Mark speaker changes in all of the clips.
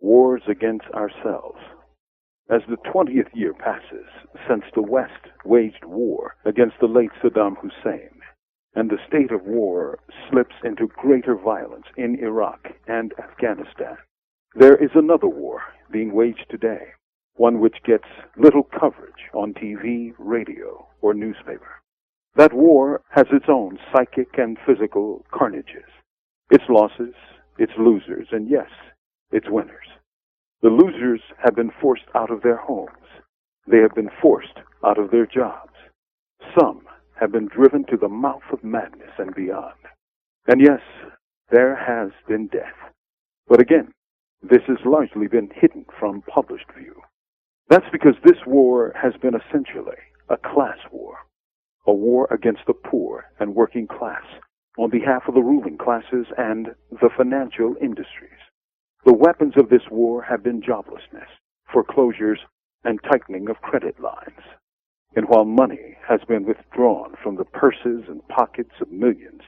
Speaker 1: wars against ourselves. As the 20th year passes since the West waged war against the late Saddam Hussein, and the state of war slips into greater violence in Iraq and Afghanistan, there is another war being waged today, one which gets little coverage on TV, radio, or newspaper. That war has its own psychic and physical carnages, its losses, its losers, and yes, its winners. The losers have been forced out of their homes. They have been forced out of their jobs. Some have been driven to the mouth of madness and beyond. And yes, there has been death. But again, this has largely been hidden from published view. That's because this war has been essentially a class war, a war against the poor and working class on behalf of the ruling classes and the financial industries. The weapons of this war have been joblessness, foreclosures, and tightening of credit lines. And while money has been withdrawn from the purses and pockets of millions,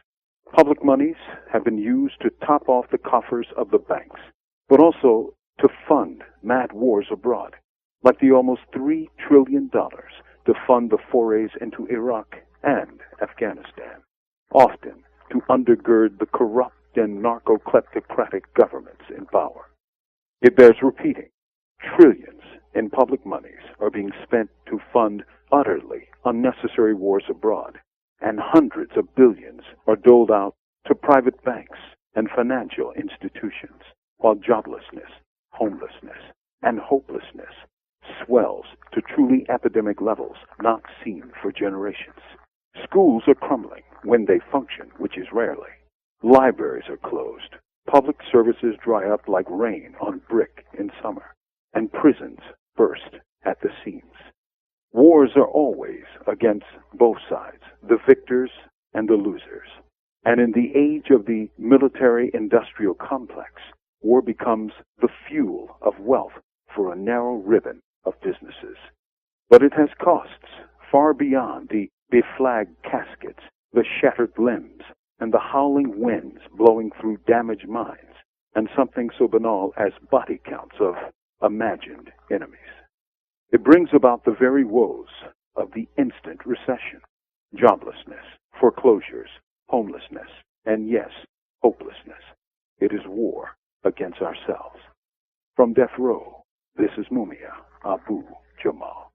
Speaker 1: public monies have been used to top off the coffers of the banks, but also to fund mad wars abroad, like the almost $3 trillion to fund the forays into Iraq and Afghanistan, often to undergird the corrupt and narco-kleptocratic governments in power. It bears repeating, trillions in public monies are being spent to fund utterly unnecessary wars abroad, and hundreds of billions are doled out to private banks and financial institutions, while joblessness, homelessness, and hopelessness swells to truly epidemic levels not seen for generations. Schools are crumbling when they function, which is rarely. Libraries are closed. Public services dry up like rain on brick in summer, and prisons burst at the seams. Wars are always against both sides, the victors and the losers. And in the age of the military-industrial complex, war becomes the fuel of wealth for a narrow ribbon of businesses. But it has costs far beyond the beflagged caskets, the shattered limbs, and the howling winds blowing through damaged mines, and something so banal as body counts of imagined enemies. It brings about the very woes of the instant recession, joblessness, foreclosures, homelessness, and yes, hopelessness. It is war against ourselves. From death row, this is Mumia, Abu Jamal.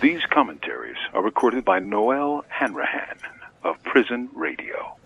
Speaker 1: These commentaries are recorded by Noel Hanrahan of Prison Radio.